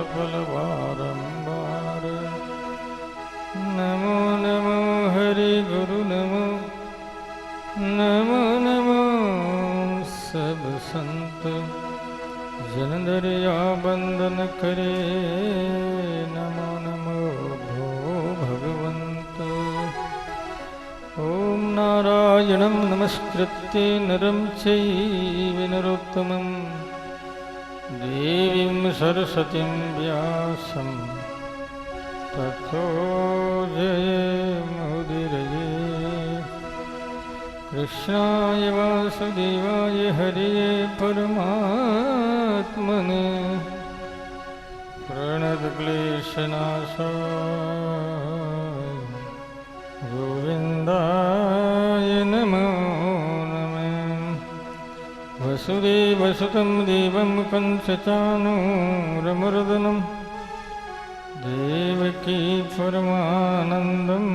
सफल बारंबार। नमो नमो हरि गुरु नमो नमो नमो सब संत जन दरिया बंदन करे। नमो नमो भो भगवंत। ओम नारायणं नमस्कृत्य नरं चैव नरोत्तमं देवीं सरस्वतीं व्यासं ततो जयमुदीरये। कृष्णाय वासुदेवाय हरिये परमात्मने प्रणतक्लेशनाशाय गोविन्दाय नमो नमः। वसुदेवसुतं देवं कंसचाणूरमर्दनं देवकी परमानन्दं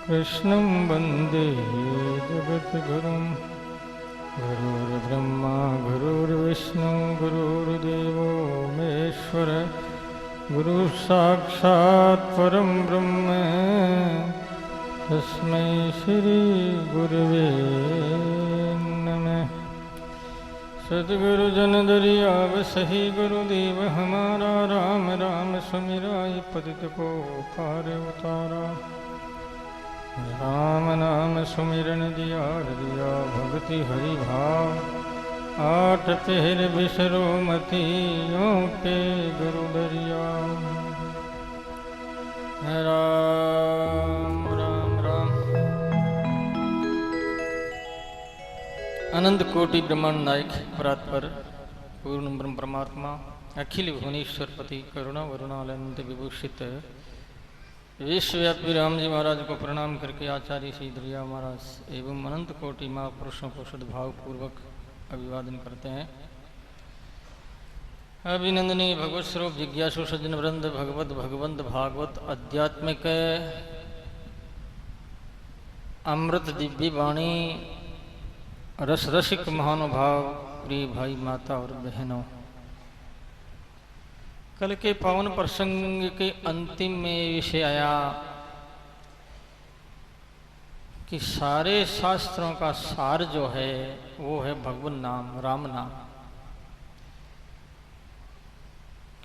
कृष्णं वन्दे जगद्गुरुं। गुरुर्ब्रह्मा गुरुर्विष्णु गुरुर्देवो महेश्वर गुरुसाक्षात् परं ब्रह्म तस्मै श्री गुरुवे नमः। सद्गुरु जन दरिया सही गुरुदेव हमारा। राम राम सुमिराय पतित को पार उतारा। राम नाम सुमिरन दिया दिया भगति हरि भाव। आठ पहर बिसरो मति यों के गुरु दरिया। राम राम राम। अनंत कोटि ब्रह्मांड नायक परात्पर पूर्ण ब्रह्म परमात्मा अखिल भुवनेश्वरपति करुणा वरुणालंत विभूषित विश्वव्यापी राम जी महाराज को प्रणाम करके आचार्य श्री दरिया महाराज एवं अनंत कोटि महापुरुषों को सद्भाव पूर्वक अभिवादन करते हैं। अभिनंदनीय भगवत स्वरूप जिज्ञासु सज्जन वृंद भगवत भगवंत भागवत आध्यात्मिक अमृत दिव्य वाणी रस रसिक महानुभाव प्रिय भाई माता और बहनों, कल के पावन प्रसंग के अंतिम में विषय आया कि सारे शास्त्रों का सार जो है वो है भगवान नाम, राम नाम।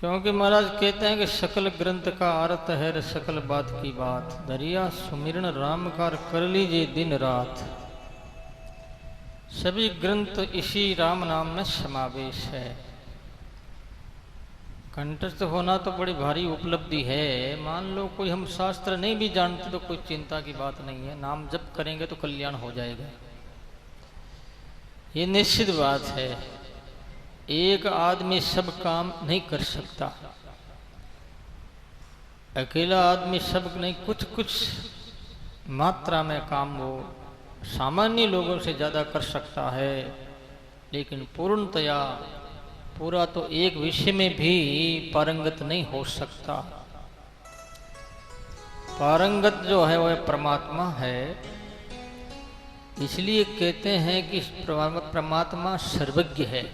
क्योंकि महाराज कहते हैं कि सकल ग्रंथ का अर्थ है सकल बात की बात। दरिया सुमिरन राम कार कर लीजिए दिन रात। सभी ग्रंथ इसी राम नाम में समावेश है। कंठस्थ होना तो बड़ी भारी उपलब्धि है। मान लो कोई हम शास्त्र नहीं भी जानते तो कोई चिंता की बात नहीं है, नाम जप करेंगे तो कल्याण हो जाएगा, ये निश्चित बात है। एक आदमी सब काम नहीं कर सकता, अकेला आदमी सब नहीं, कुछ कुछ मात्रा में काम वो सामान्य लोगों से ज़्यादा कर सकता है, लेकिन पूर्णतया पूरा तो एक विषय में भी पारंगत नहीं हो सकता। पारंगत जो है वह परमात्मा है। इसलिए कहते हैं कि परमात्मा सर्वज्ञ है।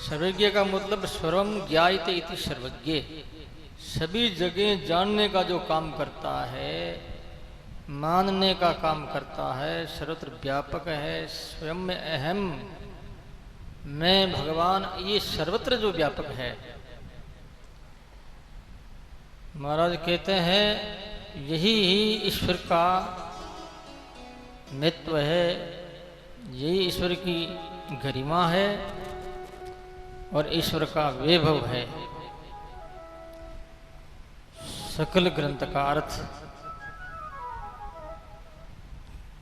सर्वज्ञ का मतलब सर्वम ज्ञायते इति सर्वज्ञ, सभी जगह जानने का जो काम करता है, मानने का काम करता है, सर्वत्र व्यापक है, स्वयं में अहम मैं भगवान, ये सर्वत्र जो व्यापक है। महाराज कहते हैं यही ईश्वर का महत्व है, यही ईश्वर की गरिमा है और ईश्वर का वैभव है। सकल ग्रंथ का अर्थ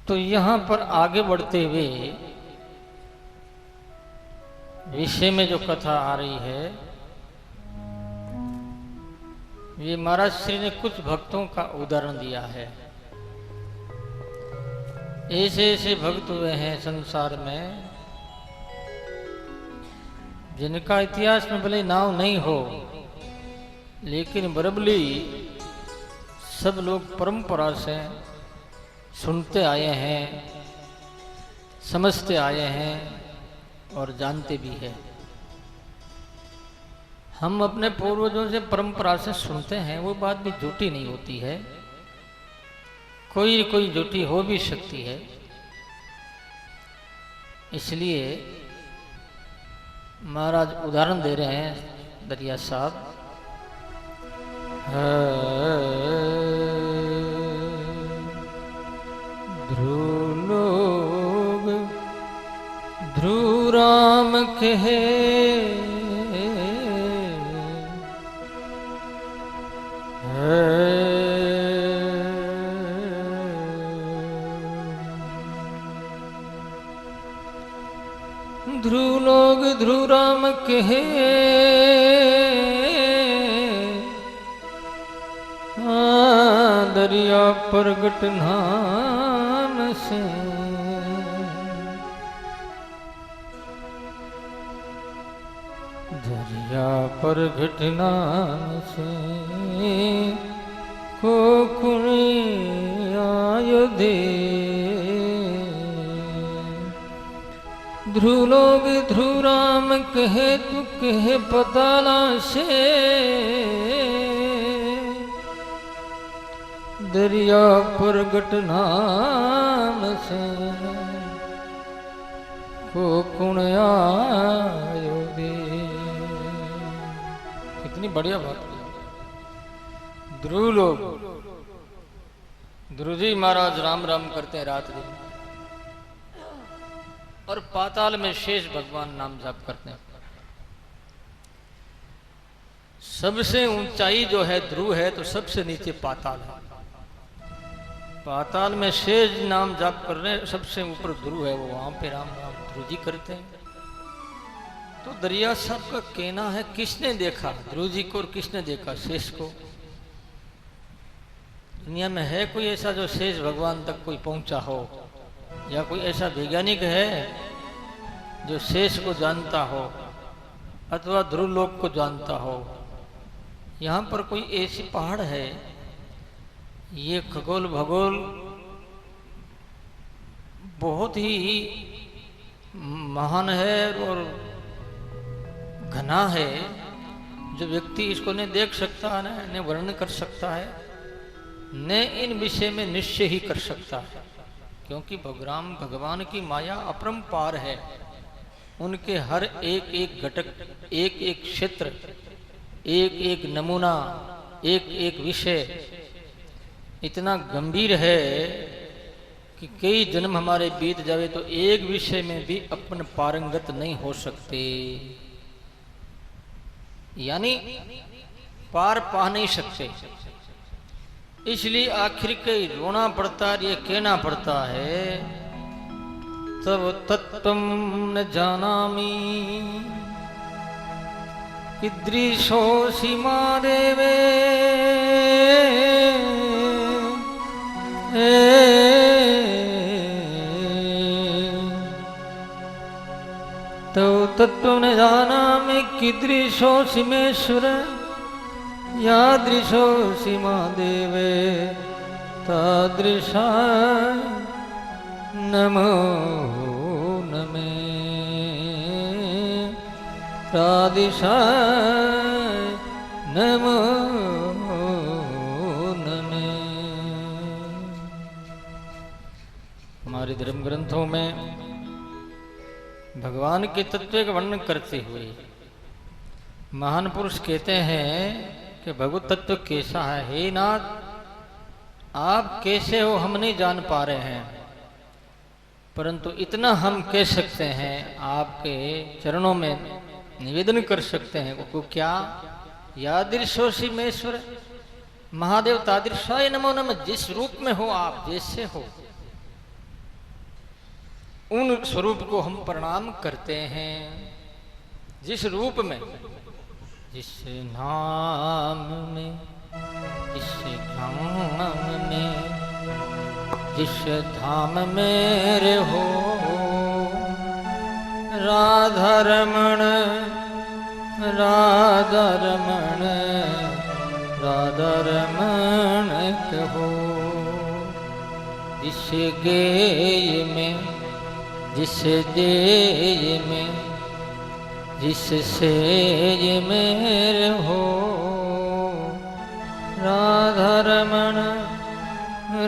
तो यहाँ पर आगे बढ़ते हुए विषय में जो कथा आ रही है, ये महाराज श्री ने कुछ भक्तों का उदाहरण दिया है। ऐसे ऐसे भक्त हुए हैं संसार में जिनका इतिहास में भले नाम नहीं हो, लेकिन बरबली सब लोग परंपरा से सुनते आए हैं, समझते आए हैं और जानते भी हैं। हम अपने पूर्वजों से परंपरा से सुनते हैं, वो बात भी झूठी नहीं होती है, कोई कोई झूठी हो भी सकती है। इसलिए महाराज उदाहरण दे रहे हैं दरिया साहब। ध्रुव लोग ध्रुव राम कहे, ध्रुव लोग ध्रुव राम कहे, दरिया प्रगट नाम से, दरिया प्रगट नाम से को आयो दे। ध्रुव लोग ध्रुव राम कहे, तू कहे पताला से, दरिया प्रगट नाम से को आयो दे। कितनी बढ़िया बात है। ध्रुव लोग, ध्रुव जी महाराज राम राम करते हैं रात दिन, और पाताल में शेष भगवान नाम जाप करते हैं। सबसे ऊंचाई जो है ध्रुव है, तो सबसे नीचे पाताल है। पाताल में शेष नाम जाप कर रहे हैं, सबसे ऊपर ध्रुव है, वो वहां पे राम राम ध्रुव जी करते हैं। तो दरिया साहब का कहना है, किसने देखा ध्रुव जी को और किसने देखा शेष को? दुनिया में है कोई ऐसा जो शेष भगवान तक कोई पहुंचा हो, या कोई ऐसा वैज्ञानिक है जो शेष को जानता हो अथवा ध्रुव लोक को जानता हो? यहाँ पर कोई ऐसी पहाड़ है, ये खगोल भगोल बहुत ही महान है और घना है, जो व्यक्ति इसको नहीं देख सकता है, न वर्णन कर सकता है, न इन विषय में निश्चय ही कर सकता है, क्योंकि भगवान की माया अपरंपार है। उनके हर एक एक घटक, एक एक क्षेत्र, एक एक नमूना, एक एक विषय इतना गंभीर है कि कई जन्म हमारे बीत जावे तो एक विषय में भी अपन पारंगत नहीं हो सकते, यानी पार पा नहीं सकते। इसलिए आखिर कई रोना पड़ता है, ये कहना पड़ता है, तब तत्त्वं न जानामि कीदृशोऽसि महादेवे, तव तत्त्वं न जानामि कीदृशोऽसि मेश्वर, यादृशोऽसि महादेवे, तादृशाय नमो नमे, तादृशाय नमो नमे। हमारे धर्म ग्रंथों में भगवान के तत्व का वर्णन करते हुए महान पुरुष कहते हैं कि भगवत तत्व कैसा है। हे नाथ, आप कैसे हो हम नहीं जान पा रहे हैं, परंतु इतना हम कह सकते हैं, आपके चरणों में निवेदन कर सकते हैं। वो क्या? यादृशोऽसि मेश्वर, महादेव तादृशाय नमो नमः। जिस रूप में हो आप, जैसे हो, उन स्वरूप को हम प्रणाम करते हैं। जिस रूप में, जिस नाम में, जिस धाम में, जिस धाम में रहो, राधा रमण, राधा रमण, राधा रमण कहो। जिस गेय में, जिस देय में जिससे ये मेरे हो राधा रमण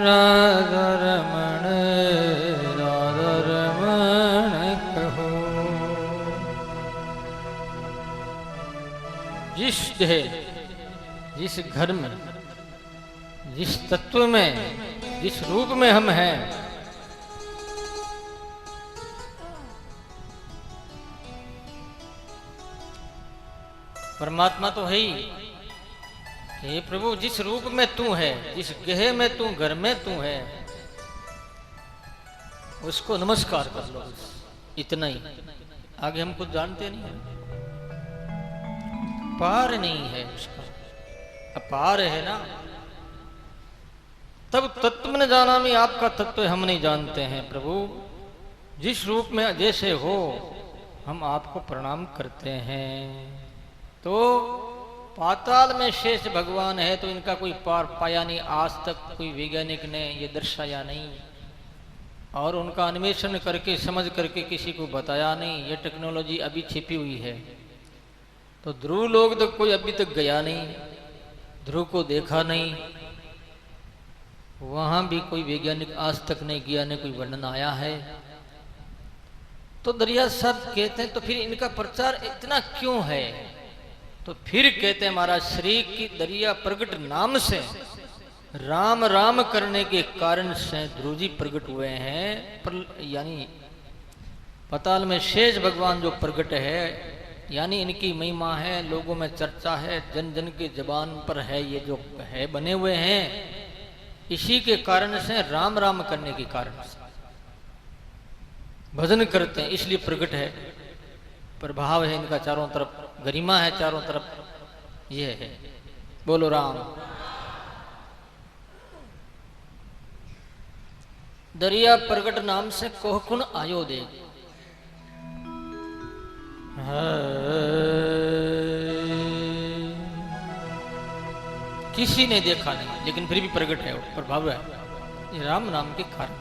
राधा रमण राधा रमण कहो। जिस देह जिस घर में जिस तत्व में जिस रूप में हम हैं, परमात्मा तो है ही। हे प्रभु, जिस रूप में तू है, जिस गेह में तू, घर में तू है, उसको नमस्कार कर लो, इतना ही। आगे हम कुछ जानते नहीं है, पार नहीं है उसका, अपार है ना। तब तत्व ने जाना में आपका तत्व हम नहीं जानते हैं प्रभु। जिस रूप में जैसे हो हम आपको प्रणाम करते हैं। तो पाताल में शेष भगवान है तो इनका कोई पार पाया नहीं, आज तक कोई वैज्ञानिक ने ये दर्शाया नहीं और उनका अन्वेषण करके समझ करके किसी को बताया नहीं। ये टेक्नोलॉजी अभी छिपी हुई है। तो ध्रुव लोग तो कोई अभी तक गया नहीं, ध्रुव को देखा नहीं, वहां भी कोई वैज्ञानिक आज तक नहीं गया, नहीं कोई वर्णन आया है। तो दरिया साहब कहते हैं तो फिर इनका प्रचार इतना क्यों है? तो फिर कहते हैं महाराज श्री की दरिया प्रगट नाम से राम राम करने के कारण से ध्रुव जी प्रगट हुए हैं। यानी पाताल में शेष भगवान जो प्रगट है, यानी इनकी महिमा है, लोगों में चर्चा है, जन जन की जबान पर है, ये जो है बने हुए हैं, इसी के कारण से राम राम करने के कारण से भजन करते हैं, इसलिए प्रगट है। प्रभाव है इनका चारों तरफ, गरिमा है चारों तरफ, ये है। बोलो राम। दरिया प्रगट नाम से कोहकुन आयो दे। किसी ने देखा नहीं लेकिन फिर भी प्रगट है, प्रभाव है, ये राम नाम के कारण।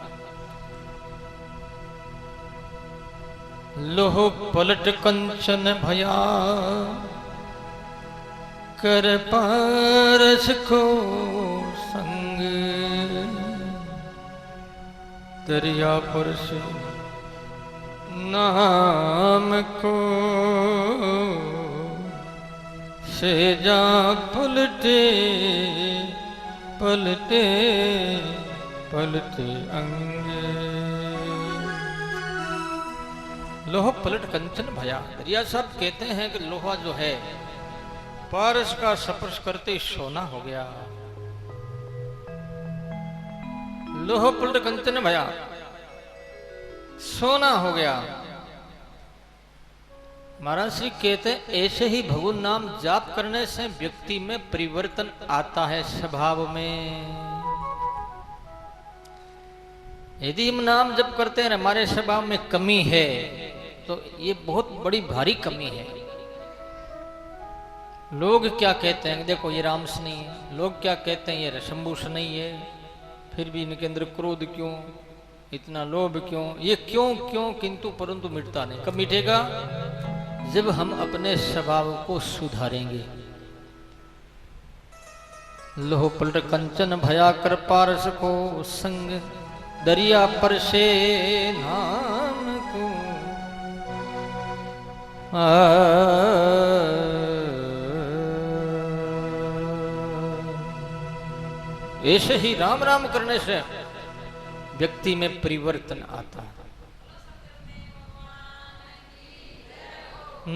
लोह पलट कंचन भया कर पारस को संग, दरिया पुरुष नाम को से जा पलटे पलटे पलटे अंगे। लोह पलट कंचन भया। दरिया साहब कहते हैं कि लोहा जो है पारस का स्पर्श करते सोना हो गया। लोह पलट कंचन भया, सोना हो गया। महाराज श्री कहते हैं ऐसे ही भगवान नाम जाप करने से व्यक्ति में परिवर्तन आता है स्वभाव में। यदि हम नाम जप करते हैं हमारे स्वभाव में कमी है तो ये बहुत बड़ी भारी कमी है। लोग क्या कहते हैं, देखो ये रामस नहीं है, लोग क्या कहते हैं ये शंभूष नहीं है, फिर भी इनके अंदर क्रोध क्यों, इतना लोभ क्यों, ये क्यों क्यों, किंतु परंतु मिटता नहीं। कब मिटेगा? जब हम अपने स्वभाव को सुधारेंगे। लोह पलट कंचन भया कर पारस को संग, दरिया पर से नाम को ऐसे ही राम राम करने से व्यक्ति में परिवर्तन आता है।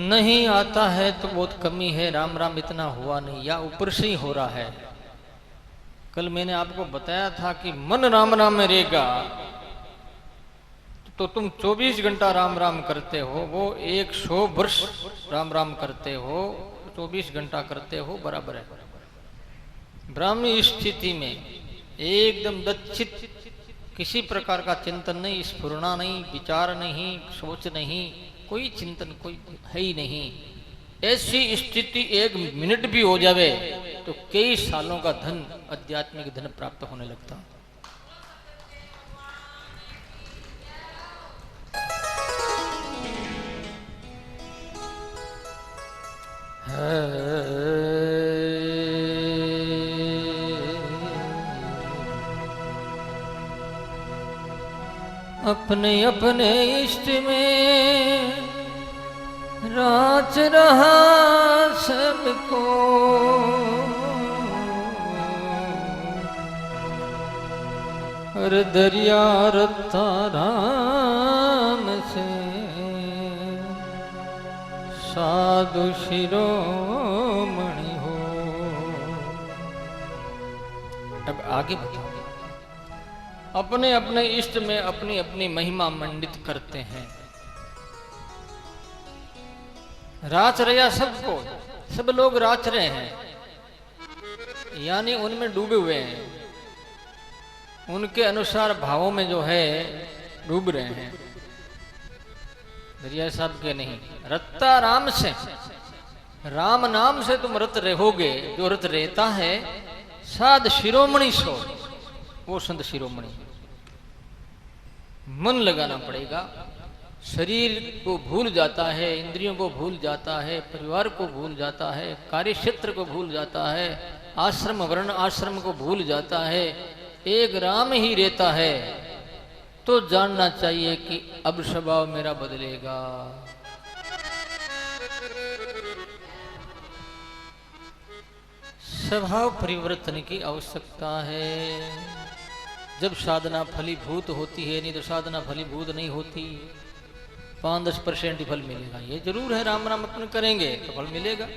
नहीं आता है तो बहुत कमी है, राम राम इतना हुआ नहीं या ऊपर से ही हो रहा है। कल मैंने आपको बताया था कि मन राम राम में रहेगा तो तुम 24 घंटा राम राम करते हो, वो 100 वर्ष राम राम करते हो, 24 घंटा करते हो, बराबर है। ब्राह्मी स्थिति में एकदम दक्षित, किसी प्रकार का चिंतन नहीं, स्फुरना नहीं, विचार नहीं, सोच नहीं, कोई चिंतन कोई है ही नहीं। ऐसी स्थिति 1 मिनट भी हो जावे तो कई सालों का धन, आध्यात्मिक धन प्राप्त होने लगता। अपने अपने इष्ट में राच रहा सबको, और दरिया रत्ता राम से साधु शिरोमणि हो। अब आगे बताओ, अपने अपने इष्ट में अपनी अपनी महिमा मंडित करते हैं। राच रहा सबको, सब लोग राच रहे हैं, यानी उनमें डूबे हुए हैं, उनके अनुसार भावों में जो है डूब रहे हैं। दरिया साहब के नहीं, रत्ता राम से, राम नाम से तुम रत रहोगे। जो रत रहता है साध शिरोमणि सो, वो संत शिरोमणि। मन लगाना पड़ेगा, शरीर को भूल जाता है, इंद्रियों को भूल जाता है, परिवार को भूल जाता है, कार्य क्षेत्र को भूल जाता है, आश्रम वर्ण आश्रम को भूल जाता है, एक राम ही रहता है, तो जानना चाहिए कि अब स्वभाव मेरा बदलेगा। स्वभाव परिवर्तन की आवश्यकता है। जब साधना फलीभूत होती है, नहीं तो साधना फलीभूत नहीं होती। 5-10% ही फल मिलेगा, ये जरूर है। राम राम अपन करेंगे तो फल मिलेगा,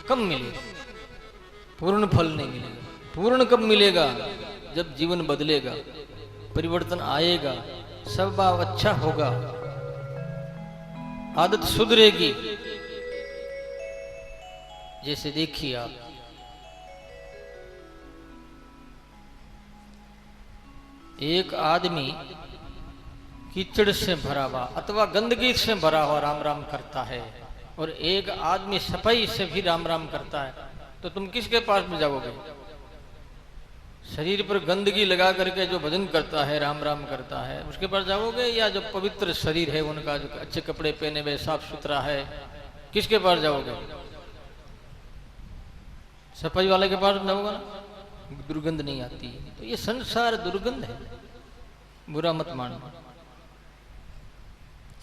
कम मिलेगा, पूर्ण फल नहीं मिलेगा। पूर्ण कब मिलेगा? जब जीवन बदलेगा, परिवर्तन आएगा, स्वभाव अच्छा होगा, आदत सुधरेगी। जैसे देखिए आप, एक आदमी कीचड़ से भरा हुआ अथवा गंदगी से भरा हुआ राम राम करता है, और एक आदमी सफाई से भी राम राम करता है, तो तुम किसके पास में जाओगे? शरीर पर गंदगी लगा करके जो भजन करता है, राम राम करता है, उसके पास जाओगे? या जो पवित्र शरीर है उनका, जो अच्छे कपड़े पहने हुए साफ सुथरा है, किसके पास जाओगे? सफाई वाले के पास जाओगे ना, दुर्गंध नहीं आती। तो ये संसार दुर्गंध है, बुरा मत मानो।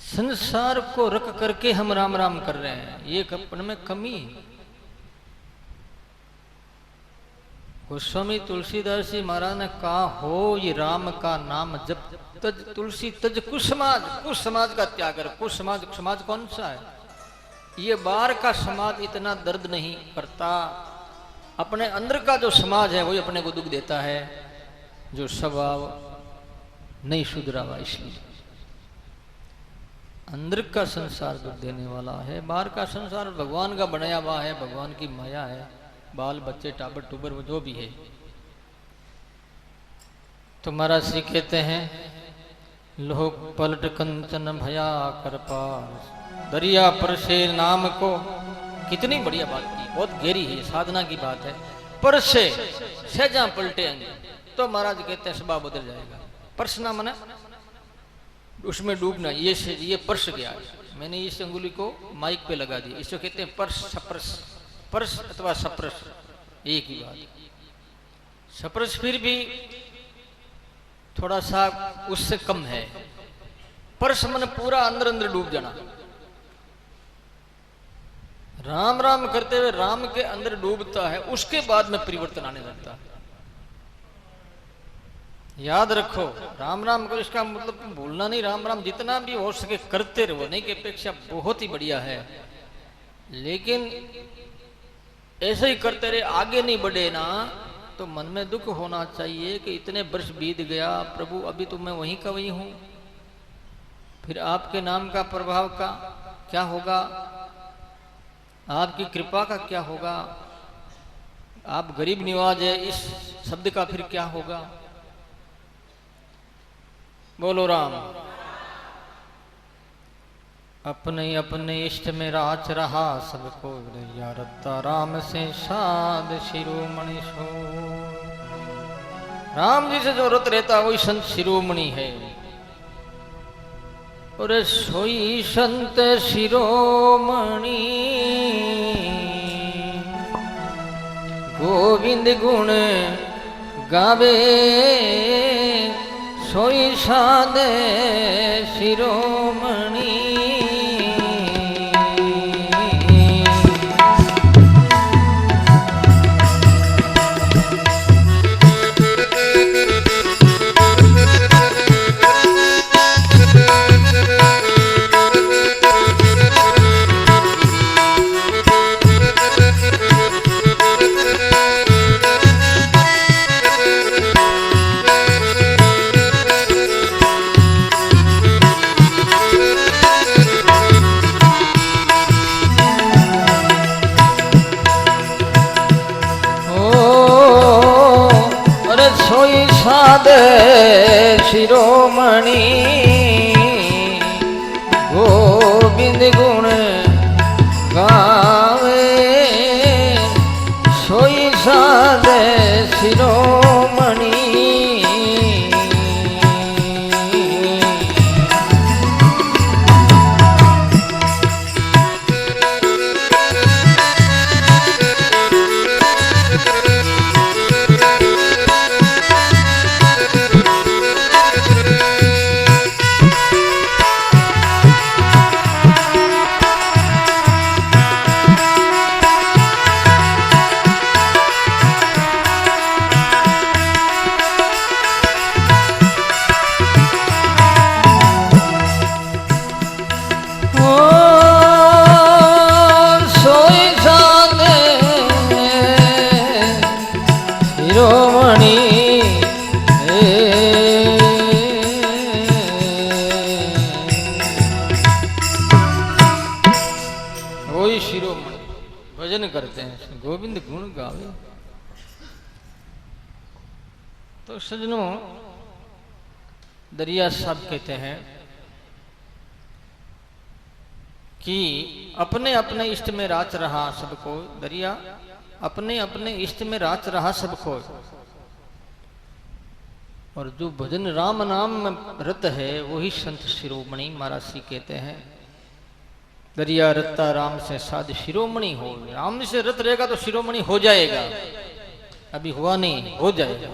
संसार को रख करके हम राम राम कर रहे हैं, ये अपन में कमी है। गोस्वामी तुलसीदास जी महाराज ने कहा, हो ये राम का नाम जब तज तुलसी तज कुसमाज, कुछ समाज का त्याग कर। कुछ समाज, समाज कौन सा है? ये बाहर का समाज इतना दर्द नहीं करता, अपने अंदर का जो समाज है वही अपने को दुख देता है, जो स्वभाव नहीं सुधरा हुआ। इसलिए अंदर का संसार दुख देने वाला है, बाहर का संसार भगवान का बनाया हुआ है, भगवान की माया है, बाल बच्चे टाबर टूबर वो जो भी है। तो महाराज श्री कहते हैं, लोक पलट कंचन भया कर पास, दरिया पर से नाम को। कितनी बढ़िया बात की, बहुत गहरी है, साधना की बात है। पर से सहजा पलटेंगे तो महाराज कहते हैं स्वभाव बदल जाएगा। परसना मने उसमें डूबना। ये पर्स गया, मैंने इस अंगुली को माइक पे लगा दी, इसको कहते हैं पर्स सप्रस। पर्स अथवा सप्रस एक ही बात। सप्रस फिर भी थोड़ा सा उससे कम है, पर्स मन पूरा अंदर अंदर डूब जाना। राम राम करते हुए राम के अंदर डूबता है, उसके बाद में परिवर्तन आने लगता है। याद रखो, राम राम करो इसका मतलब भूलना नहीं, राम राम जितना भी हो सके करते रहो, नहीं की अपेक्षा बहुत ही बढ़िया है, लेकिन ऐसे ही करते रहे, आगे नहीं बढ़े ना तो मन में दुख होना चाहिए कि इतने वर्ष बीत गया प्रभु, अभी तो मैं वहीं का वहीं हूं। फिर आपके नाम का प्रभाव का क्या होगा, आपकी कृपा का क्या होगा, आप गरीब निवाज है इस शब्द का फिर क्या होगा। बोलो राम। अपने अपने इष्ट में राच रहा सबको, या रत्ता राम से साध शिरोमणि सो। राम जी से जो रत रहता वही संत शिरोमणि है। और सोई संत शिरोमणि गोविंद गुण गावे सोई साधे शिरोमणि। साधे शिरोमणि गोविंद गुण गावे सोई साधे शिरोमणि। भजन करते हैं, गोविंद गुण गावे। तो सजनों, दरिया साहब कहते हैं कि अपने अपने इष्ट में राच रहा सबको, दरिया अपने अपने इष्ट में राच रहा सबको, और जो भजन राम नाम में रत है वही संत शिरोमणि महाराज जी कहते हैं। दरिया रत्ता राम से साध शिरोमणि हो। राम से रत रहेगा तो शिरोमणि हो जाएगा, अभी हुआ नहीं, हो जाएगा।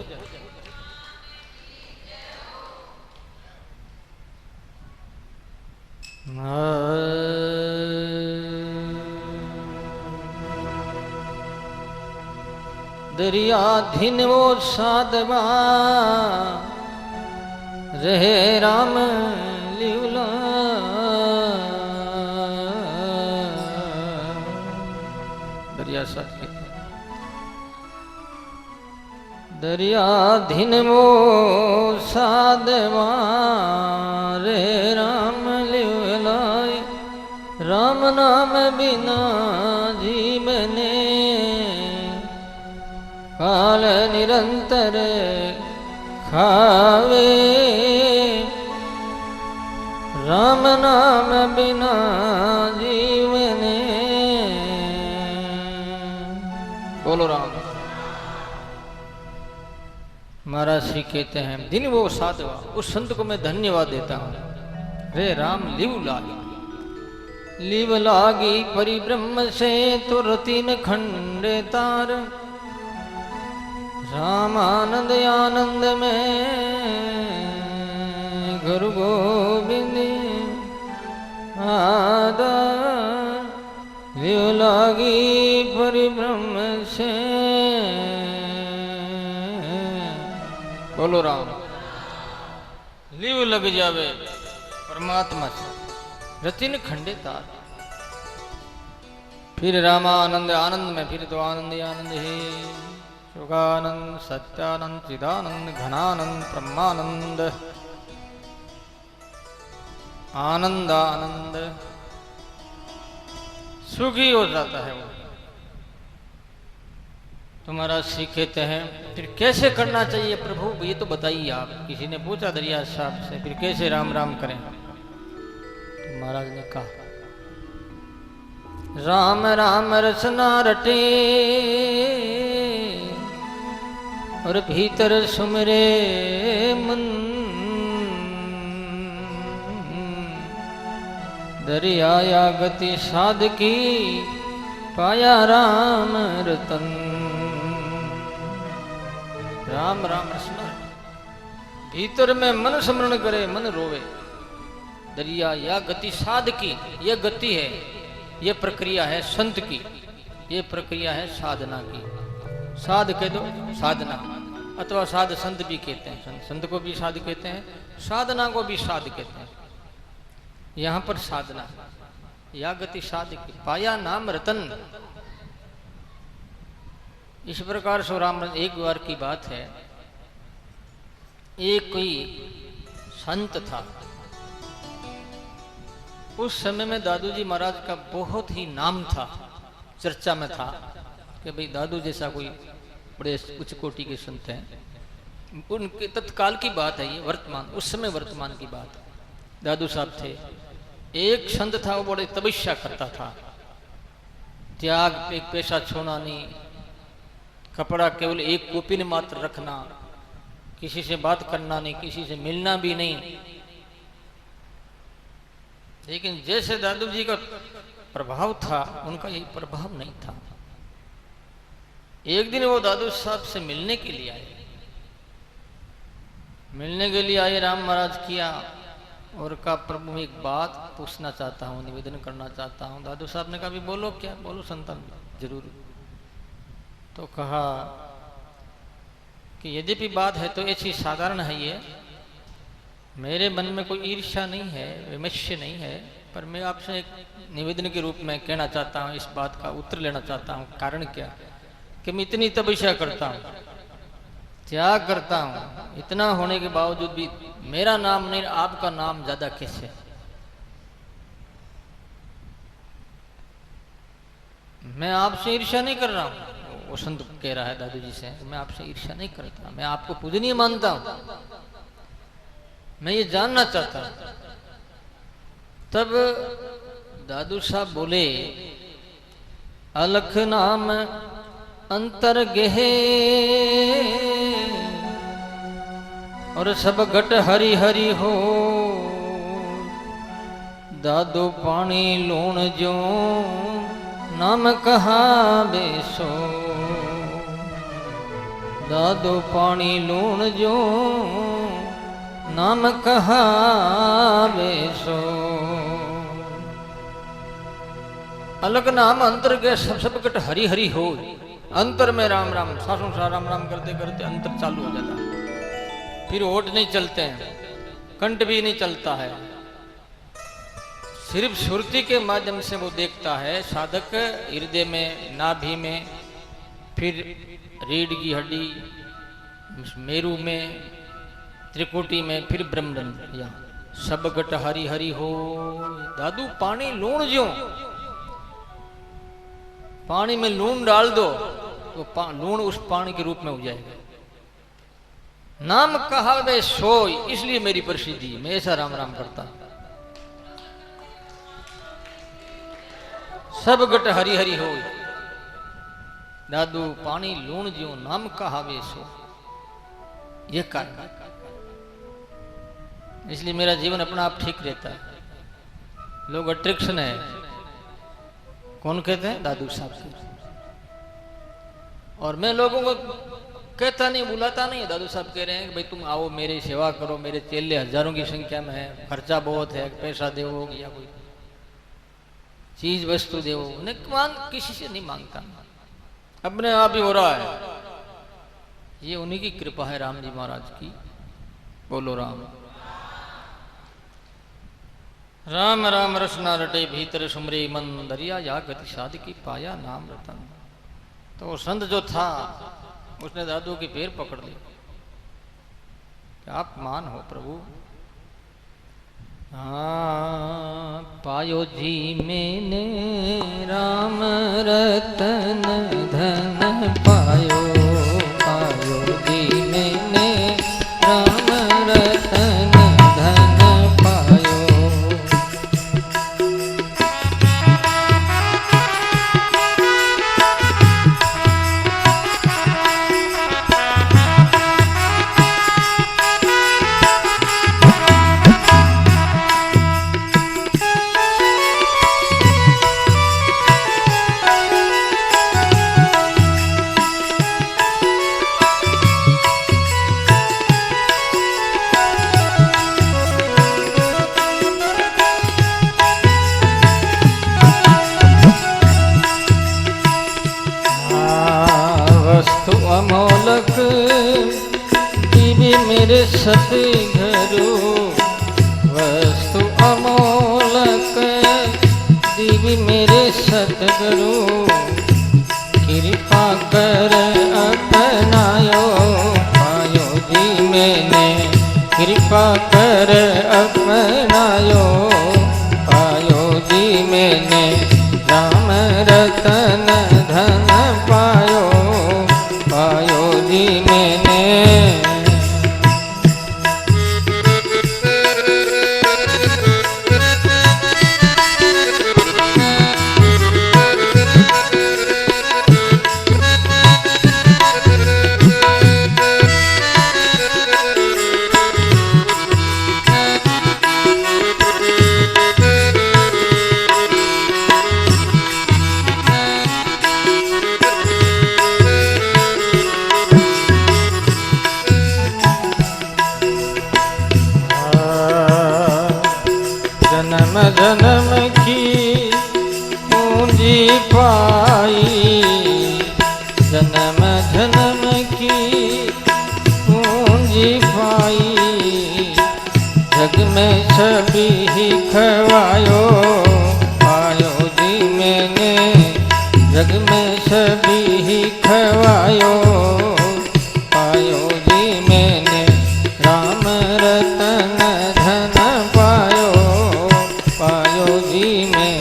दरिया धीन वो साधवा रहे राम लिवला। दरिया साथ दरिया धीन वो साधवा रे राम लिवलाय। राम नाम बिना जीवने काल निरंतर खावे। राम नाम बिना जीवने। बोलो राम। महाराज श्री कहते हैं, दिन वो साधवा, उस संत को मैं धन्यवाद देता हूं। रे राम लिव लागी, लिव लागी परिब्रह्म से तुरती न खंडे तार। राम आनंद आनंद में गुरु गोविंद आदर। लिव लागी परिब्रह्म से। बोलो राम। लिव लग जावे परमात्मा से, रतिन खंडे तार। फिर रामानंद आनंद में, फिर तो आनंद ही आनंद है। सुखानंद सत्यानंद चिदानंद घनानंद ब्रह्मानंद आनंद आनंद सुखी हो जाता है वो। तुम्हारा सीख कहते हैं, फिर कैसे करना चाहिए प्रभु ये तो बताइए आप। किसी ने पूछा दरिया साहब से, फिर कैसे राम राम करें? तो महाराज ने कहा, राम राम रसना रटे और भीतर सुमरे मन। दरिया गति साध की पाया राम रतन। राम राम रसना भीतर में मन स्मरण करे मन रोवे। दरिया या गति साध की, यह गति है, यह प्रक्रिया है संत की, यह प्रक्रिया है साधना की। साध कह दो साधना, अथवा साध संत भी कहते हैं, संत को भी साध कहते हैं, साधना को भी साध कहते हैं। यहां पर साधना या गति साध की, पाया नाम रतन। इस प्रकार से राम एक बार की बात है, एक कोई संत था। उस समय में दादू जी महाराज का बहुत ही नाम था, चर्चा में था कि भाई दादू जैसा कोई बड़े उच्च कोटि के संत हैं। उनके तत्काल की बात है ये, वर्तमान, उस समय वर्तमान की बात। दादू साहब थे, एक संत था, वो बड़े तपस्या करता था, त्याग, एक पैसा छोड़ना नहीं, कपड़ा केवल एक कॉपी में मात्र रखना, किसी से बात करना नहीं, किसी से मिलना भी नहीं। लेकिन जैसे दादू जी का प्रभाव था, उनका यही प्रभाव नहीं था। एक दिन वो दादू साहब से मिलने के लिए आए, मिलने के लिए आए, राम महाराज किया और कहा प्रभु मैं एक बात पूछना चाहता हूँ, निवेदन करना चाहता हूँ। दादू साहब ने कहा भी बोलो, क्या बोलो संतान, जरूर। तो कहा कि यद्यपि बात है तो ऐसी साधारण है ये, मेरे मन में कोई ईर्ष्या नहीं है, विमर्श नहीं है, पर मैं आपसे एक निवेदन के रूप में कहना चाहता हूँ, इस बात का उत्तर लेना चाहता हूँ। कारण क्या कि मैं इतनी तपस्या करता हूँ, त्याग करता हूँ, इतना होने के बावजूद भी मेरा नाम नहीं, आपका नाम ज्यादा कैसे? मैं आपसे ईर्ष्या नहीं कर रहा हूँ, वो संत कह रहा है दादू जी से, मैं आपसे ईर्ष्या नहीं करता, मैं आपको पूजनीय मानता हूँ, मैं ये जानना चाहता हूं। तब दादू साहब बोले, अलख नाम अंतर गेहे और सब घट हरि हरि हो। दादू पानी लूण जो नाम कहा बेसो। दादू पानी लूण जो नाम कहा बेसो। अलग नाम अंतर के सब कट हरि हरि हो। अंतर में राम राम, सासों सा राम राम करते करते अंतर चालू हो जाता है, फिर होठ नहीं चलते हैं, कंठ भी नहीं चलता है, सिर्फ सुरती के माध्यम से वो देखता है साधक, हृदय में, नाभि में, फिर रीढ़ की हड्डी, मेरू में, त्रिकुटी में, फिर ब्रह्मरंध्र, यहाँ सब घट हरि हरि हो। दादू पानी लूण जो, पानी में लूण डाल दो तो लूण उस पानी के रूप में हो जाएगा। नाम कहा वे सोई, इसलिए मेरी प्रसिद्धि, मैं ऐसा राम राम करता। सब घट हरि हरि हो। दादू पानी लूण जो नाम कहा वे सो, ये कारण, इसलिए मेरा जीवन अपना आप ठीक रहता है। लोग अट्रैक्शन है, कौन कहते हैं? दादू साहब से। और मैं लोगों को कहता नहीं, बुलाता नहीं, दादू साहब कह रहे हैं कि भाई तुम आओ, मेरी सेवा करो, मेरे चेले हजारों की संख्या में है, खर्चा बहुत है, पैसा देवो या कोई चीज वस्तु देवो, किसी से नहीं मांगता, अपने आप ही हो रहा है। ये उन्हीं की कृपा है, राम जी महाराज की। बोलो राम राम। राम रसना रटे भीतर सुमरे मन, दरिया या गति साध की पाया नाम रतन। तो वो संत जो था उसने दादू के पैर पकड़ लिए कि आप मान हो प्रभु। हाँ पायो जी मैंने राम रतन धन पायो, पायो जी मैंने राम रतन धन पायो। वस्तु अमोलक दीवी मेरे सतगुरु, वस्तु अमोलक दीवी मेरे सतगुरु, कृपा कर अपनायो पायो जी मैंने, कृपा कर अपनायो पायो जी मैंने, राम रतन धन पायो पायो जी मैंने। जन्म जन्म की पूंजी पाई, जन्म जन्म की पूंजी पाई, जग में सभी ही खवायो पायो जी मैंने, जग में सभी ही खवायो पायो जी मैंने, राम रतन धन पायो पायो जी मैंने।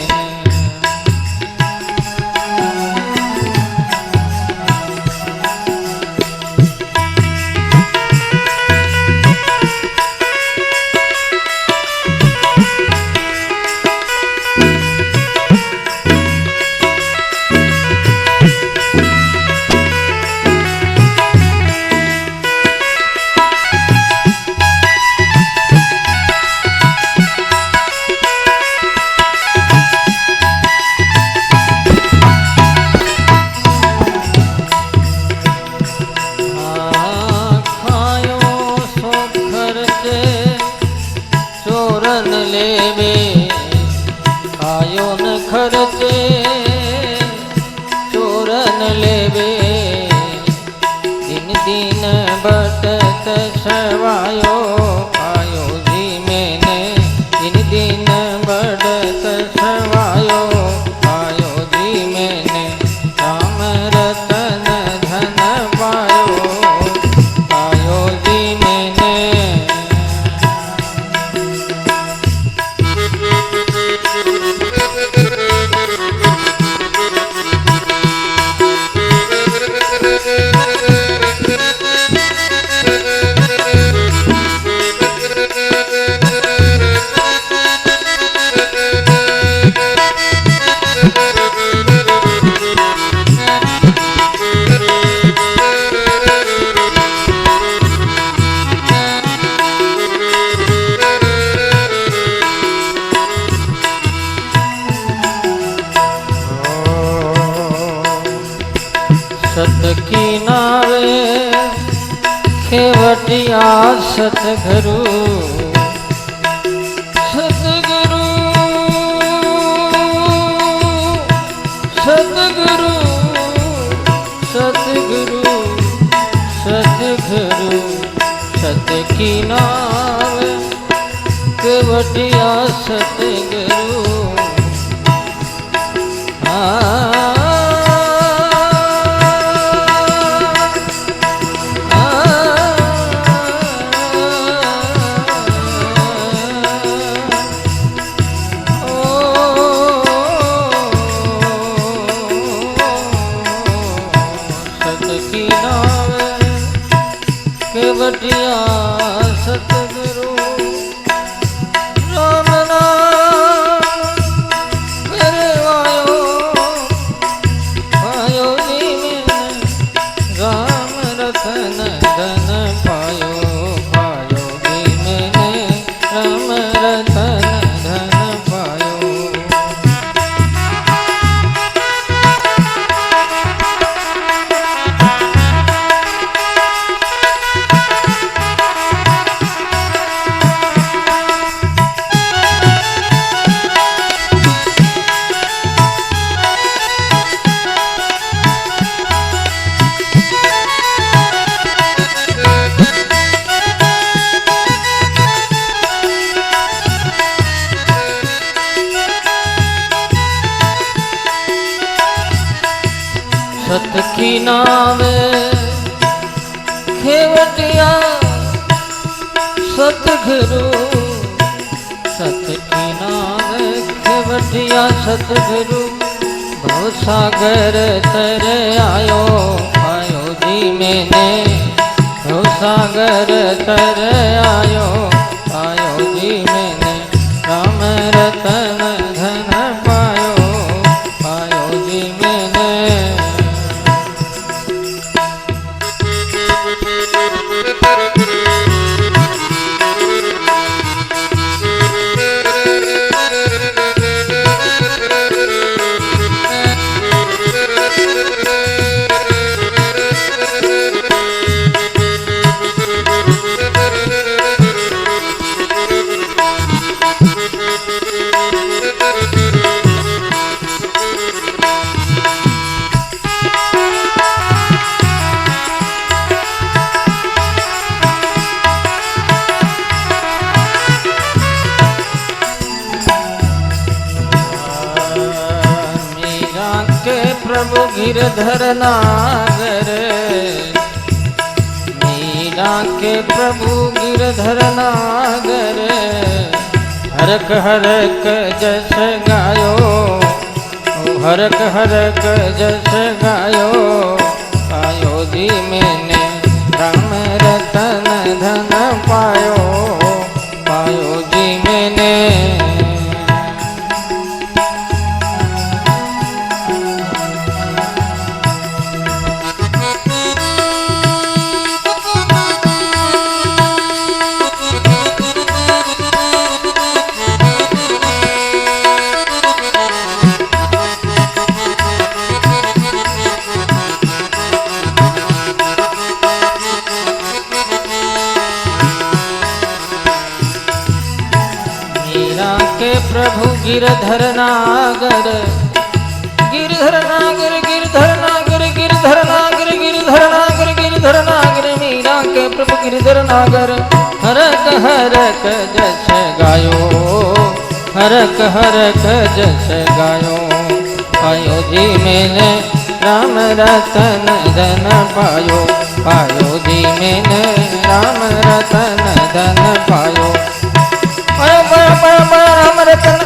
खर्चे चोरन लेवे, दिन दिन बटत सवायो पायो जी मैंने, दिन दिन बटत सवायो पायो जी मैंने, राम रतन धन पायो पायो जी मैंने। सत की नावे खेवटिया सतगुरु, सतगुरु सतगुरु सतगुरु सतगुरु, सत की नावे खेवटिया सतगुरु। केवटिया सतगुरु, राम नाम मेरे वायो पायो जी मैंने, राम रतन धन पायो पायो जी मैंने, राम रतन धन पायो। सत की नावे खेवटिया सतगुरु सत की नावे खेवटिया सतगुरु भवसागर तर आयो आयो जी मैंने भवसागर तर आयो आयो जी मैंने राम रतन धन पायो पायो जी मैंने। प्रभु गिरधर नागर मीरा के प्रभु गिरधर नागर हरक हरक जस गायो हरक हरक जस गायो पायो जी मैंने राम रतन धन पायो पायो जी मैंने। प्रभु गिरधर नागर गिरधर नागर गिरधर नागर गिरधर नागर गिरधर नागर गिरधर नागर मीरा के प्रभु गिरधर नागर हरक हरक जस गायो हरक हरक जस गायो पायो जी मैंने राम रतन धन पायो पायो जी मैंने राम रतन धन पायो पायो पायो पायो पायो राम रतन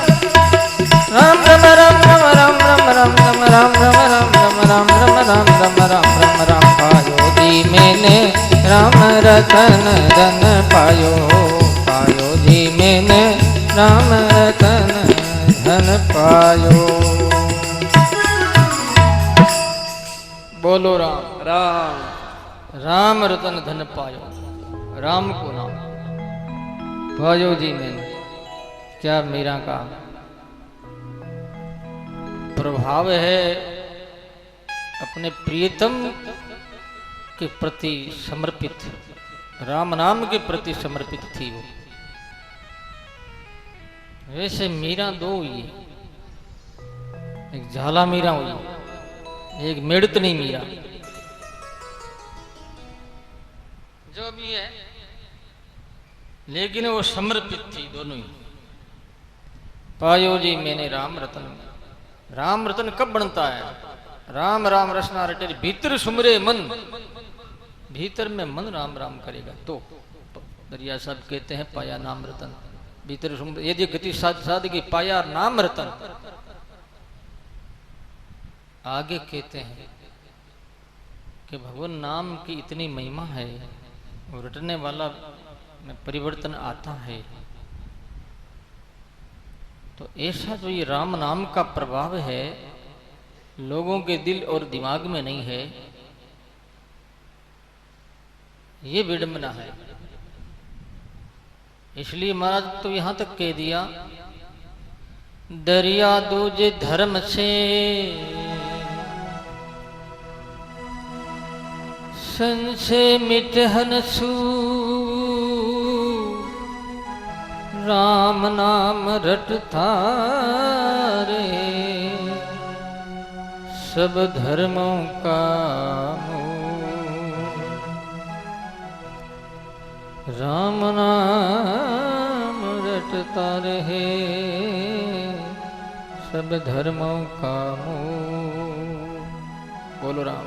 राम राम राम राम राम राम राम राम राम राम राम राम राम राम राम राम राम राम पायो जी मैंने राम रतन धन पायो पायो जी मैंने राम रतन धन पायो। बोलो राम राम राम रतन धन पायो राम को नाम पायो जी मैंने। क्या मीरा का प्रभाव है अपने प्रियतम के प्रति समर्पित राम नाम के प्रति समर्पित थी वो। वैसे मीरा दो हुई एक झाला मीरा हुई एक मेड़तनी मीरा जो भी है लेकिन वो समर्पित थी दोनों ही। पायो जी मैंने राम रतन कब बनता है? राम राम रसना रटे भीतर सुमरे मन भीतर में मन राम राम करेगा तो दरिया साहब कहते हैं पाया नाम रतन भीतर सुमरे यदि गति साधगी पाया नाम रतन। आगे कहते हैं कि भगवान नाम की इतनी महिमा है और रटने वाला में परिवर्तन आता है। तो ऐसा जो ये राम नाम का प्रभाव है लोगों के दिल और दिमाग में नहीं है ये विडंबना है। इसलिए महाराज तो यहां तक कह दिया दरिया दूजे धर्म से संशय मिटहन सू राम नाम रटता रे सब धर्मों का राम नाम रटता रहे सब धर्मों का मोह। बोलो राम।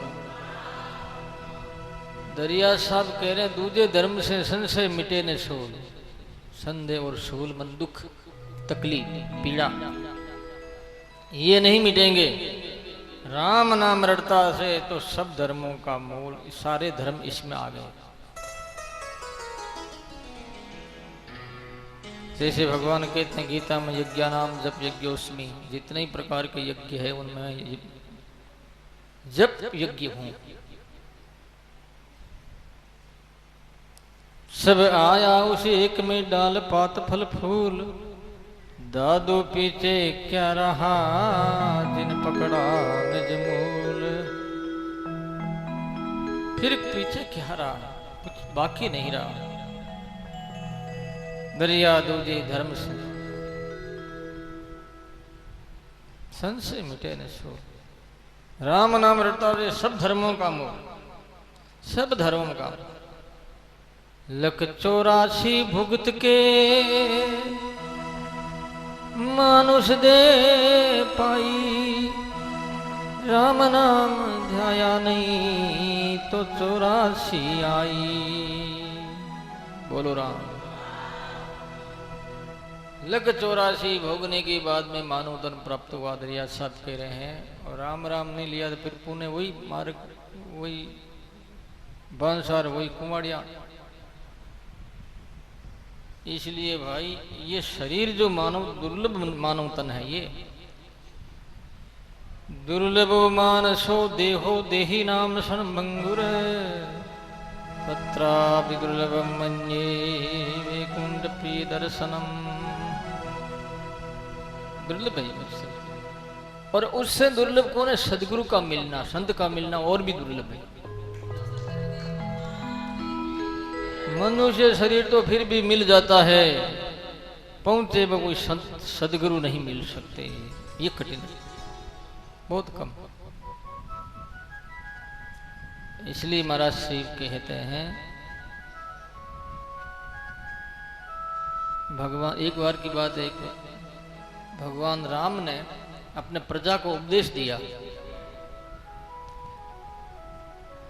दरिया साहब कह रहे दूजे धर्म से संशय मिटे न शूल, संदेह और शूल मन दुख तकलीफ पीड़ा ये नहीं मिटेंगे। राम नाम रटता से तो सब धर्मों का मूल, सारे धर्म इसमें आ गए। जैसे भगवान कहते हैं गीता में यज्ञानाम जप यज्ञोस्मि, जितने ही प्रकार के यज्ञ है उनमें जप यज्ञ हूं। सब आया उसी एक में डाल पात फल फूल, दादू पीछे क्या रहा जिन पकड़ा निज मूल। फिर पीछे क्या रहा, कुछ बाकी नहीं रहा। दरिया दूजे धर्म से संशय मिटे न शोर, राम नाम रटता है सब धर्मों का मूल, सब धर्मों का। लख 84 भुगत के मानुष दे पाई, राम नाम ध्याया नहीं तो 84 आई। बोलो राम। लख 84 भोगने के बाद में मानव धन प्राप्त हुआ, दरिया साहब कह रहे हैं। और राम राम नहीं लिया तो फिर पुणे वही मार्ग, वही बांसार, वही कुमाड़िया। इसलिए भाई ये शरीर जो मानव दुर्लभ मानव तन है, ये दुर्लभ मानसो देहो देही नाम संभंगुर, तत्रा विदुर्लभम मन्ये वैकुंठ प्रिय दर्शनम। दुर्लभ है मुझसे, और उससे दुर्लभ कौन है? सदगुरु का मिलना, संत का मिलना और भी दुर्लभ है। मनुष्य शरीर तो फिर भी मिल जाता है, पहुंचे वो कोई संत सदगुरु नहीं मिल सकते, ये कठिन है, बहुत कम। इसलिए महाराज शिव कहते हैं, भगवान, एक बार की बात है, भगवान राम ने अपने प्रजा को उपदेश दिया।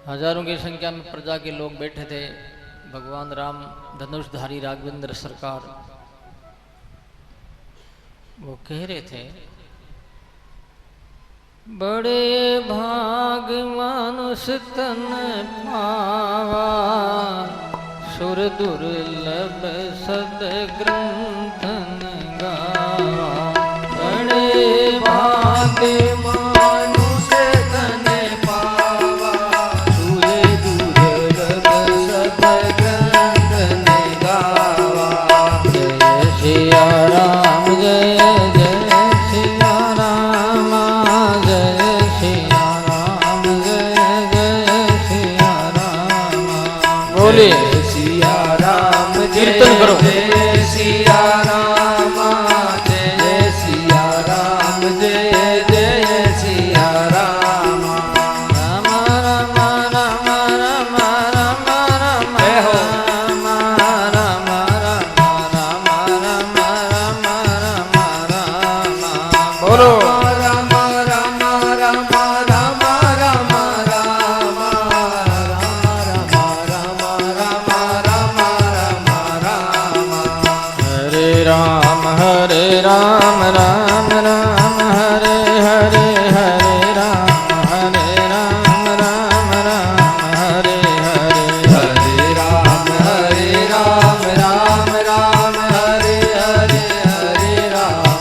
हजारों की संख्या में प्रजा के लोग बैठे थे। भगवान राम धनुषधारी राघवेंद्र सरकार वो कह रहे थे, बड़े भाग मानुष तन पावा, सुर दुर्लभ सद ग्रंथन गावा। बड़े भाग मानुष तन पावा, सुर दुर्लभ सद ग्रंथन गावा। जय सिया राम जय जय सिया राम, जय सिया राम जय जय सिया राम। बोले सिया राम कीर्तन करो, जय सिया राम जय सिया राम जय जय सिया राम। राम राम राम राम राम राम जय हो, राम राम राम राम राम राम राम राम। बोलो राम राम राम राम राम राम राम राम राम राम। हरे राम राम राम हरे हरे, हरे राम राम राम हरे हरे। हरे राम राम राम हरे हरे, हरे राम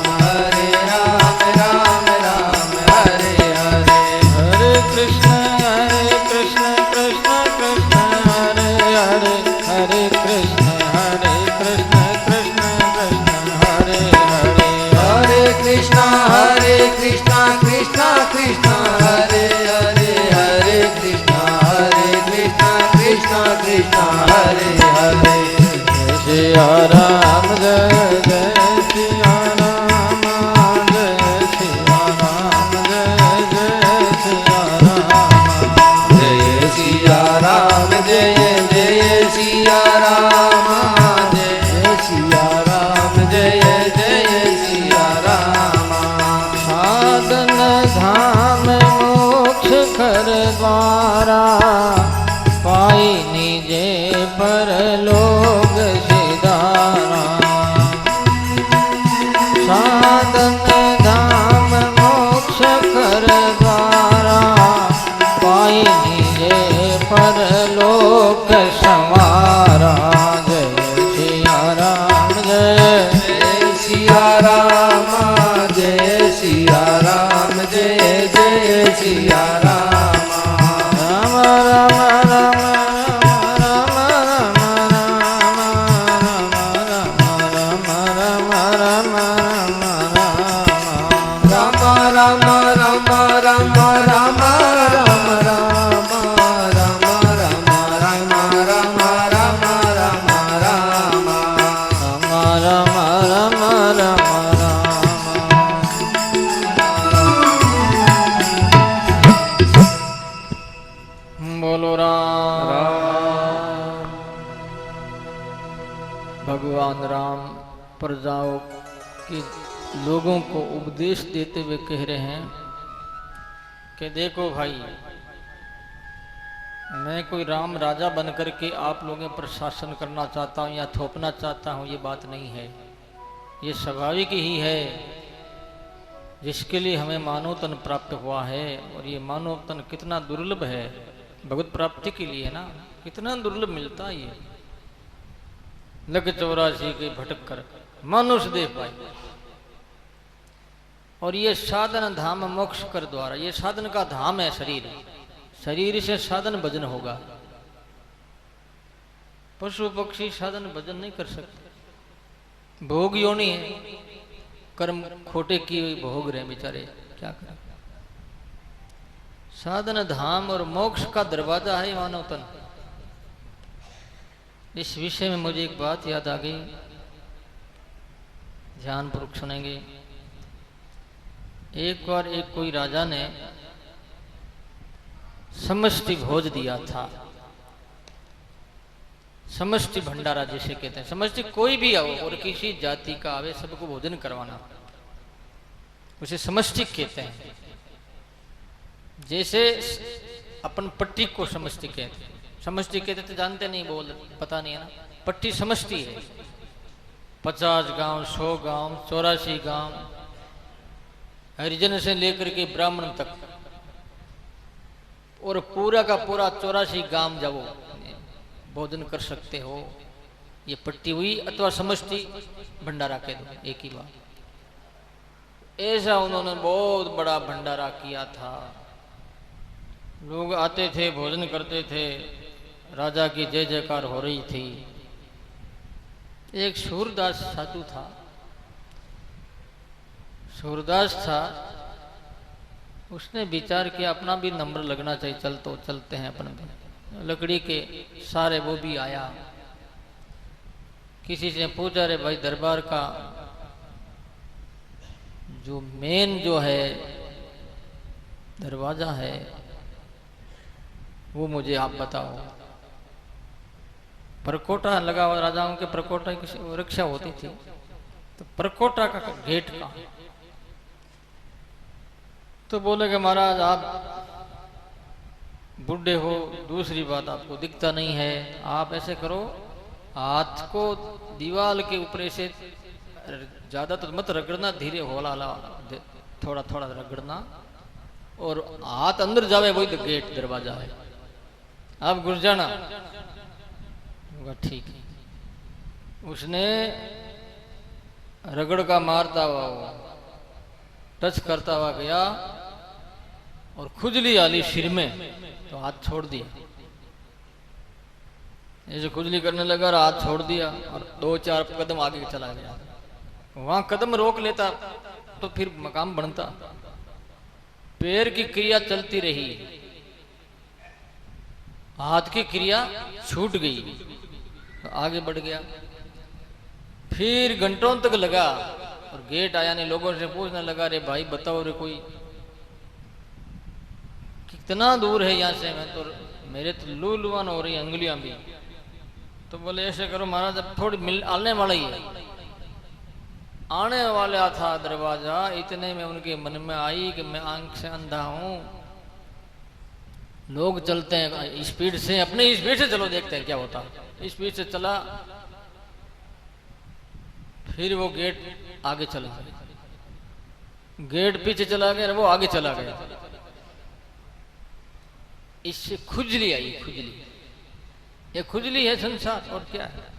राम राम हरे हरे। हरे कृष्ण कृष्ण कृष्ण हरे हरे, हरे कृष्ण कृष्ण कृष्ण हरे हरे। हरे कृष्ण कृष्ण कृष्ण हरे हरे, हरे कृष्ण कृष्ण कृष्ण हरे हरे। जय सिया राम जय जय सिया राम, जय सिया राम जय जय सिया राम। जय सिया राम जय जय सिया राम, जय सिया राम जय जय सिया राम। साधन धाम मोक्ष कर सवारा पाई निजे परलोक सिधारा साधन धाम मोक्ष कर द्वारा पाई निजे परलोक सवारा जय सिया राम जय सिया राम जय सिया राम जय जय सिया राम राम राम राम राम राम राम राम राम राम राम राम राम राम राम राम राम बोलो राम। भगवान राम प्रजाओं के लोगों को उपदेश देते हुए कह रहे हैं कि देखो भाई, मैं कोई राम राजा बनकर के आप लोगों पर शासन करना चाहता हूँ या थोपना चाहता हूँ, ये बात नहीं है। ये स्वाभाविक ही है जिसके लिए हमें मानव तन प्राप्त हुआ है। और ये मानव तन कितना दुर्लभ है, भगवत प्राप्ति के लिए है ना, कितना दुर्लभ मिलता है ये। लग 84 के भटक कर मनुष्य देह पाए। और ये साधन धाम मोक्ष कर द्वारा, ये साधन का धाम है शरीर, शरीर से साधन भजन होगा। पशु पक्षी साधन भजन नहीं कर सकते, भोग योनि है, कर्म खोटे की भोग रहे बेचारे, क्या करें। साधन धाम और मोक्ष का दरवाजा है मानव तन। इस विषय में मुझे एक बात याद आ गई, ध्यानपूर्वक सुनेंगे। एक बार एक कोई राजा ने समष्टि भोज दिया था। समष्टि भंडारा जिसे कहते हैं, समष्टि कोई भी आओ और किसी जाति का आवे, सबको भोजन करवाना, उसे समष्टि कहते हैं। जैसे अपन पट्टी को समष्टि कहते हैं, समष्टि कहते तो जानते नहीं, बोल पता नहीं है ना। पट्टी समष्टि है, 50 गांव, 100 गांव, 84 गांव, हरिजन से लेकर के ब्राह्मण तक, और पूरा का पूरा 84 गांव जाओ भोजन कर सकते हो। ये पट्टी हुई, अथवा समष्टि भंडारा कह दो, एक ही बात। ऐसा उन्होंने बहुत बड़ा भंडारा किया था। लोग आते थे, भोजन करते थे, राजा की जय जयकार हो रही थी। एक सूरदास साधु था, सूरदास था, उसने विचार किया अपना भी नंबर लगना चाहिए, चलते हैं अपन भी। लकड़ी के सारे वो भी आया, किसी से पूछा, रे भाई दरबार का जो मेन जो है दरवाजा है वो मुझे आप बताओ। परकोटा लगा हुआ, राजाओं के परकोटा की रक्षा होती थी, तो परकोटा का गेट का। तो बोले कि महाराज आप बूढ़े हो, दूसरी बात आपको दिखता नहीं है, आप ऐसे करो, हाथ को दीवार के ऊपर ऐसे ज्यादा तो मत रगड़ना, धीरे होला थोड़ा थोड़ा रगड़ना, और हाथ अंदर जावे, वही तो गेट दरवाजा है, आप घुस जाना। ठीक है। उसने रगड़ का मारता हुआ, टच करता हुआ गया और खुजली आली सिर में, तो हाथ छोड़ दिया। ऐसे खुजली करने लगा और हाथ छोड़ दिया और 2-4 कदम आगे चला गया। वहां कदम रोक लेता तो फिर मकाम बनता। पैर की क्रिया चलती रही, हाथ की क्रिया छूट गई, तो आगे बढ़ गया। फिर घंटों तक लगा और गेट आया नहीं। लोगों से पूछने लगा, रे भाई बताओ रे, कोई कितना दूर है यहाँ से, मैं तो मेरे तो लू लुआन हो रही अंगुलियां भी। तो बोले ऐसे करो महाराज, अब थोड़ी आने वाला ही है। आने वाला था दरवाजा, इतने में उनके मन में आई कि मैं आंख से अंधा हूं, लोग चलते हैं स्पीड से, अपने स्पीड से चलो, देखते हैं क्या होता है। स्पीड से चला, फिर वो गेट आगे चला गया, गेट पीछे चला गया, वो आगे चला गया। इससे खुजली आई, खुजली। ये खुजली है संसार, और क्या है?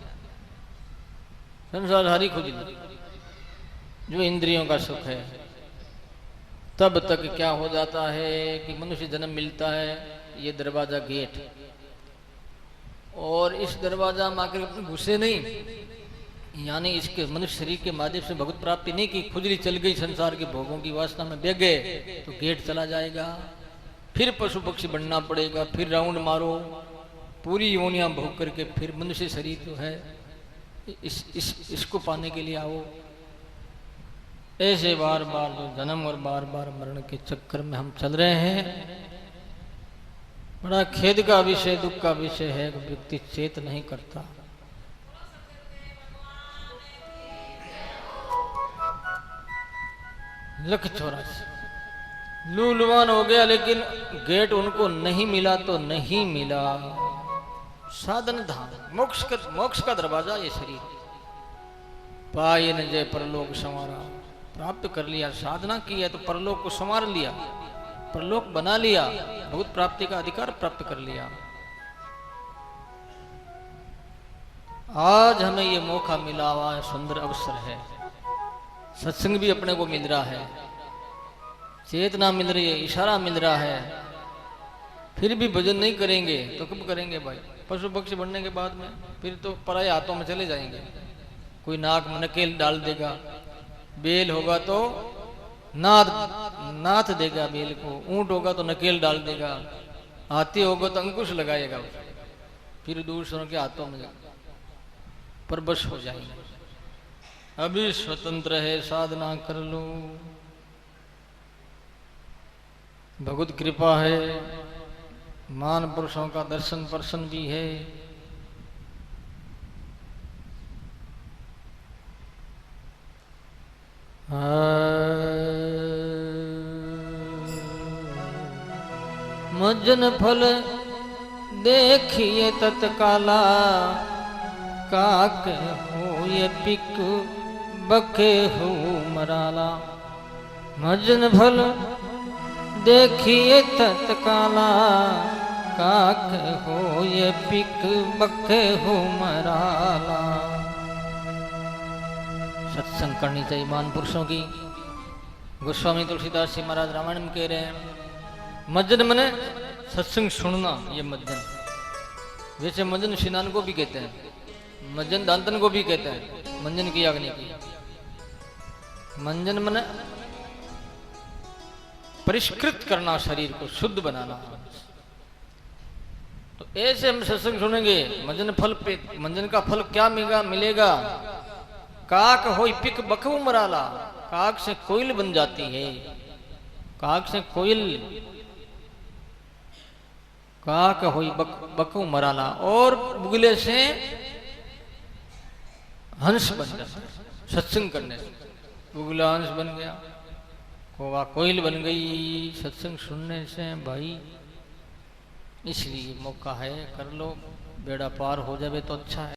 संसार हरी खुजली जो इंद्रियों का सुख है। तब तक क्या हो जाता है कि मनुष्य जन्म मिलता है, ये दरवाजा गेट, और इस दरवाजा में आकर घुसे नहीं, यानी इसके मनुष्य शरीर के माध्यम से भगवत प्राप्ति नहीं की, खुजली चल गई, संसार के भोगों की वासना में बह गए, तो गेट चला जाएगा। फिर पशु पक्षी बनना पड़ेगा, फिर राउंड मारो, पूरी योनियां भोग करके फिर मनुष्य शरीर जो है इसको पाने के लिए आओ। ऐसे बार बार जो जन्म और बार बार मरण के चक्कर में हम चल रहे हैं, बड़ा खेद का विषय, दुख का विषय है। व्यक्ति चेत नहीं करता। लख 84 लूलवान हो गया, लेकिन गेट उनको नहीं मिला तो नहीं मिला। साधन धाम, मोक्ष का दरवाजा ये शरीर। पाए न जय परलोक संवारा, प्राप्त कर लिया, साधना की है तो परलोक को संवार लिया, परलोक बना लिया, भगवत प्राप्ति का अधिकार प्राप्त कर लिया। आज हमें ये मौका मिला हुआ है, सुंदर अवसर है। सत्संग भी अपने को मिल रहा है, चेतना मिल रही है, इशारा मिल रहा है। फिर भी भजन नहीं करेंगे तो कब करेंगे भाई? पशु पक्षी बनने के बाद में फिर तो पराये हाथों में चले जाएंगे। कोई नाक में नकेल डाल देगा, बेल होगा तो नाथ देगा बेल को, ऊंट होगा तो नकेल डाल देगा, हाथी होगा तो अंकुश लगाएगा, फिर दूसरों के हाथों में परवश हो जाएंगे। अभी स्वतंत्र है, साधना कर लो, भगवत कृपा है, महान पुरुषों का दर्शन पर्शन भी है। मज्जन फल देखिए तत्काला, काक हो ये पिक बके हो मराला। मज्जन फल देखिए तत्काला, काक हो ये पिक बके हो मराला। सत्संग करनी चाहिए महान पुरुषों की। गोस्वामी तुलसीदास जी महाराज रामायण में कह रहे हैं, मज्जन मने सत्संग सुनना, ये मज्जन। वैसे मज्जन स्नान को भी कहते हैं, मज्जन दांतन को भी कहते हैं, मंजन की अग्नि की। मंजन मने परिष्कृत करना, शरीर को शुद्ध बनाना। तो ऐसे हम सत्संग सुनेंगे, मंजन फल पे, मंजन का फल क्या मिलेगा? काक होई पिक बकू मराला, काक से कोयल बन जाती है, काक से कोयल, काक होई बकू मराला। और बुगले से हंस बन जाता है, सत्संग करने से बुगला हंस बन गया, कौवा कोयल बन गई सत्संग सुनने से भाई। इसलिए मौका है, कर लो, बेड़ा पार हो जाए तो अच्छा है।